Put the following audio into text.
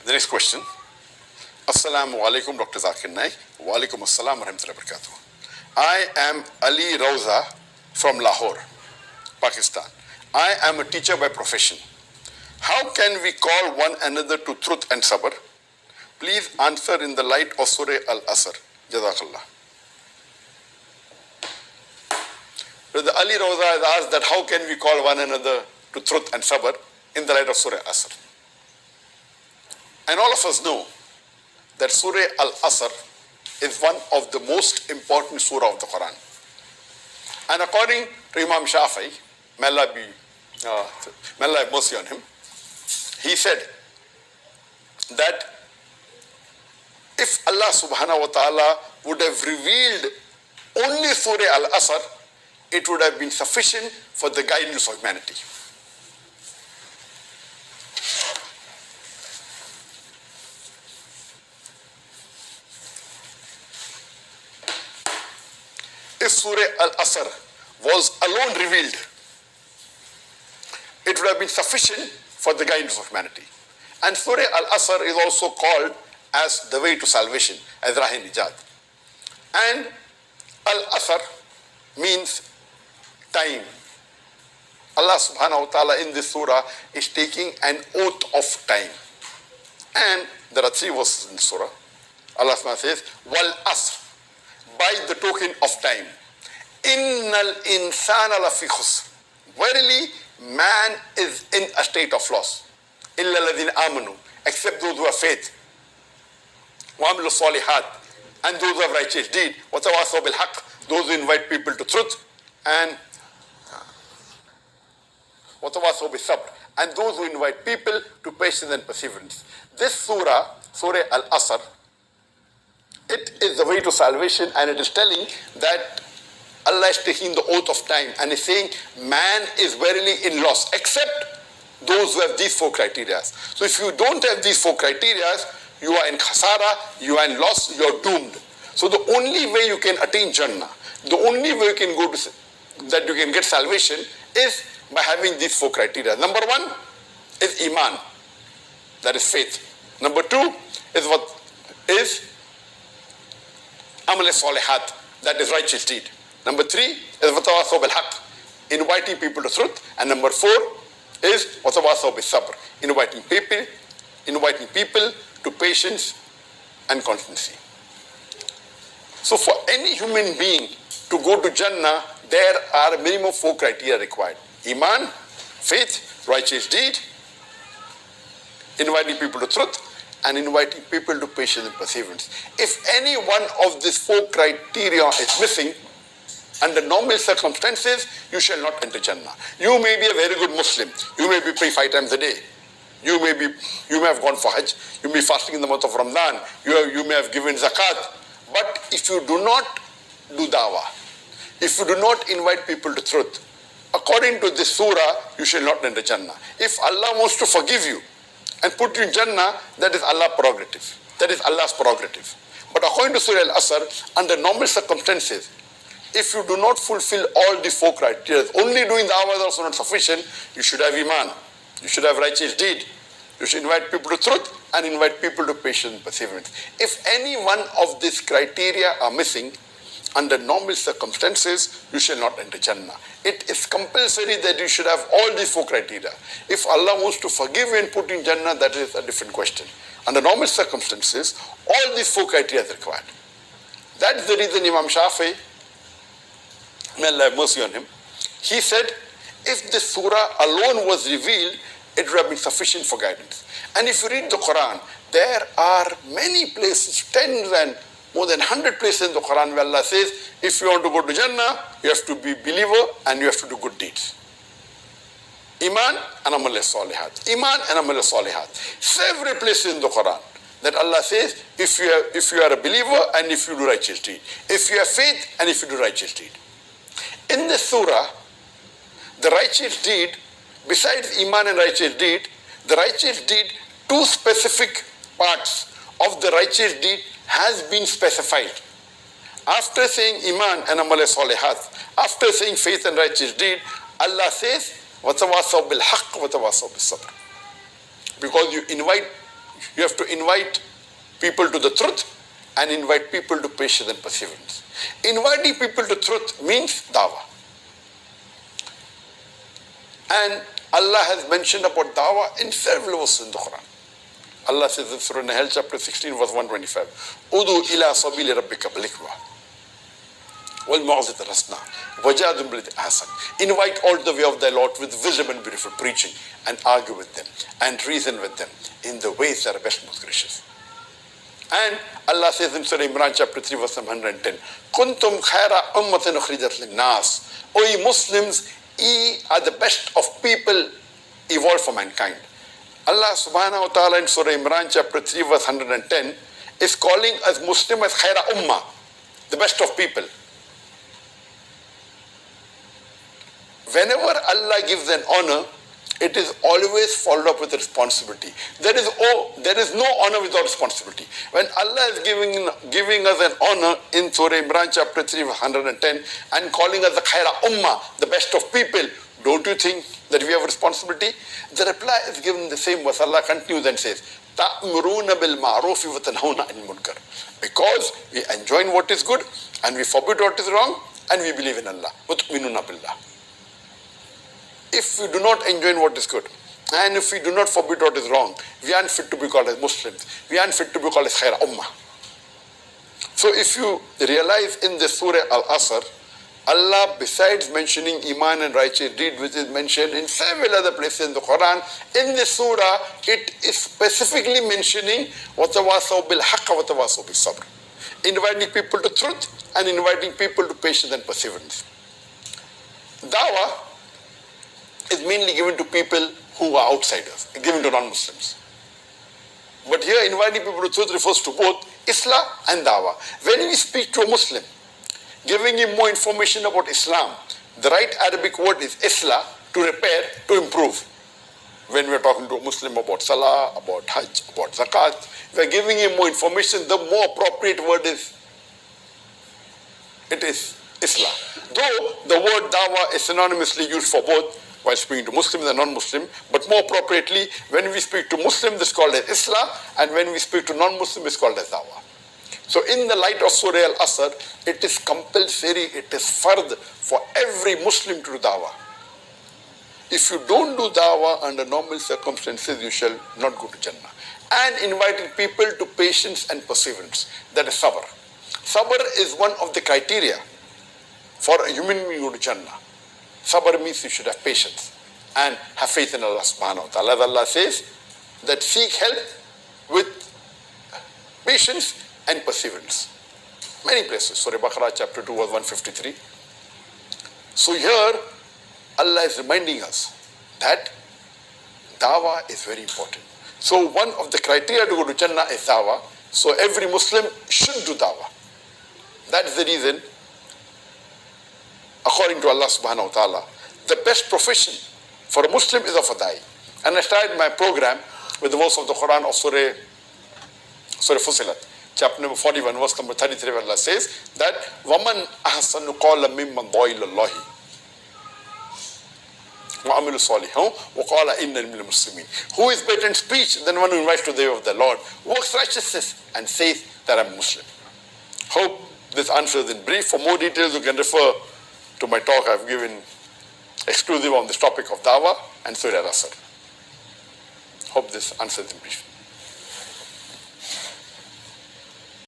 The next question. Assalamu alaikum, Dr. Zakir Naik. Wa alaikum assalam wa rahmatullahi wa barakatuh. I am Ali Rauza from Lahore, Pakistan. I am a teacher by profession. How can we call one another to truth and sabr? Please answer in the light of Surah Al-Asr. Jazakallah. The Ali Rauza has asked that how can we call one another to truth and sabr in the light of Surah Al-Asr. And all of us know that Surah Al-Asr is one of the most important surah of the Quran. And according to Imam Shafi'i, may Allah have mercy on him, he said that if Allah subhanahu wa ta'ala would have revealed only Surah Al-Asr, it would have been sufficient for the guidance of humanity. If Surah Al-Asr was alone revealed, it would have been sufficient for the guidance of humanity. And Surah Al-Asr is also called as the way to salvation, as Rahin Nijat. And Al-Asr means time. Allah subhanahu wa ta'ala in this surah is taking an oath of time. And there are 3 verses in the surah. Allah subhanahu wa ta'ala says, Wal Asr, by the token of time. Innal insana lafi khusr. Verily, man is in a state of loss. Illa alladhina amanu, except those who have faith. Wa amilu salihat, and those who have righteous deed. Wa tawasaw bil haqq, those who invite people to truth. And wa tawasaw bis sabr, and those who invite people to patience and perseverance. This surah, Surah Al-Asr, it is the way to salvation, and it is telling that Allah is taking the oath of time and is saying man is verily in loss except those who have these 4 criteria. So if you don't have these 4 criteria, you are in khasara, you are in loss, you are doomed. So the only way you can attain Jannah, the only way you can go to that you can get salvation is by having these 4 criteria. Number 1 is Iman, that is faith. Number 2 is what is Amal Salihat, that is righteous deed. Number 3 is Watawasaw bil Haqq, inviting people to truth. And number 4 is Watawasaw bil Sabr, inviting people to patience and constancy. So for any human being to go to Jannah, there are a minimum 4 criteria required. Iman, faith, righteous deed, inviting people to truth, and inviting people to patience and perseverance. If any one of these 4 criteria is missing, under normal circumstances, you shall not enter Jannah. You may be a very good Muslim. You may be praying 5 times a day. You may have gone for Hajj. You may be fasting in the month of Ramadan. You may have given zakat. But if you do not do dawah, if you do not invite people to truth, according to this surah, you shall not enter Jannah. If Allah wants to forgive you and put you in Jannah, that is Allah's prerogative. That is Allah's prerogative. But according to Surah Al-Asr, under normal circumstances, if you do not fulfill all the 4 criteria, only doing dawah is also not sufficient, you should have Iman, you should have righteous deed, you should invite people to truth and invite people to patience and perseverance. If any one of these criteria are missing, under normal circumstances, you shall not enter Jannah. It is compulsory that you should have all these 4 criteria. If Allah wants to forgive you and put you in Jannah, that is a different question. Under normal circumstances, all these 4 criteria are required. That's the reason Imam Shafi'i, may Allah have mercy on him, he said, if the surah alone was revealed, it would have been sufficient for guidance. And if you read the Quran, there are many places, tens and more than 100 places in the Quran where Allah says, if you want to go to Jannah, you have to be believer and you have to do good deeds. Iman and Amal Salihat. Iman and Amal Salihat. Several places in the Quran that Allah says, if you are a believer and if you do righteous deed. If you have faith and if you do righteous deed. In this surah, the righteous deed, besides Iman and righteous deed, the righteous deed, 2 specific parts of the righteous deed has been specified. After saying Iman and Amal Salihat, after saying faith and righteous deed, Allah says, وَتَوَاصَوْا بِالْحَقِّ وَتَوَاصَوْا بِالصَّبْرِ. Because you invite You have to invite people to the truth and invite people to patience and perseverance. Inviting people to truth means dawah. And Allah has mentioned about dawah in several verses in the Quran. Allah says in Surah Nahl chapter 16 verse 125, Udu ila sabili rabbika bil-hikmah wal-mau'izati al-hasana wajadilhum billati ahsan. Invite all to the way of thy Lord with wisdom and beautiful preaching, and argue with them and reason with them in the ways that are best, most gracious. And Allah says in Surah Imran chapter 3 verse 110, Kuntum khaira ummatin ukhrijat lin-nas. O ye Muslims, ye are the best of people evolved for mankind. Allah subhanahu wa ta'ala in Surah Imran chapter 3 verse 110 is calling us Muslim as khaira ummah, the best of people. Whenever Allah gives an honor, it is always followed up with a responsibility. There is no honor without responsibility. When Allah is giving us an honor in Surah Imran chapter 3 verse 110 and calling us the khaira ummah, the best of people, don't you think that we have a responsibility? The reply is given in the same verse. Allah continues and says, تَأْمُرُونَ بِالْمَعْرُوفِ وَتَنْهَوْنَ عَنِ الْمُنْكَرِ. Because we enjoin what is good and we forbid what is wrong and we believe in Allah. وَتُؤْمِنُونَ بِاللَّهِ. If we do not enjoin what is good and if we do not forbid what is wrong, we aren't fit to be called as Muslims. We aren't fit to be called as khaira ummah. So if you realize in the Surah Al-Asr, Allah, besides mentioning Iman and righteous deed, which is mentioned in several other places in the Quran, in this surah, it is specifically mentioning وَتَوَاصَوْا بِالْحَقِّ وَتَوَاصَوْا بِالصَّبْرِ, inviting people to truth and inviting people to patience and perseverance. Dawah is mainly given to people who are outsiders, given to non-Muslims. But here, inviting people to truth refers to both Islam and Dawah. When we speak to a Muslim, giving him more information about Islam, the right Arabic word is islah, to repair, to improve. When we're talking to a Muslim about Salah, about Hajj, about Zakat, we're giving him more information, the more appropriate word is Islah. Though the word Dawah is synonymously used for both while speaking to Muslims and non-Muslim, but more appropriately, when we speak to Muslims, it's called as Islah, and when we speak to non-Muslims, it's called as Dawah. So in the light of Surah Al-Asr, it is compulsory, it is fard for every Muslim to do dawah. If you don't do dawah under normal circumstances, you shall not go to Jannah. And inviting people to patience and perseverance, that is sabr. Sabr is one of the criteria for a human being to go to Jannah. Sabr means you should have patience and have faith in Allah subhanahu wa ta'ala. Allah says that seek help with patience and perseverance. Many places. Surah Baqarah chapter 2 verse 153. So here Allah is reminding us that dawah is very important. So one of the criteria to go to Jannah is dawah. So every Muslim should do dawah. That is the reason, according to Allah subhanahu wa ta'ala, the best profession for a Muslim is of a da'i. And I started my program with the verse of the Quran of Surah Fusilat, chapter number 41, verse number 33, where Allah says that وَمَنْ أَحْسَنُ قَالَ مِمَّنْ دَعَا إِلَى اللَّهِ وَعَمِلُ صَالِحًا وَقَالَ إِنَّنِي مِنَ الْمُسْلِمِينَ. Who is better in speech than one who invites to the way of the Lord, works righteousness, and says that I am Muslim. Hope this answers in brief. For more details, you can refer to my talk I've given exclusive on this topic of dawah and Surah Al-Asr. Hope this answers in brief.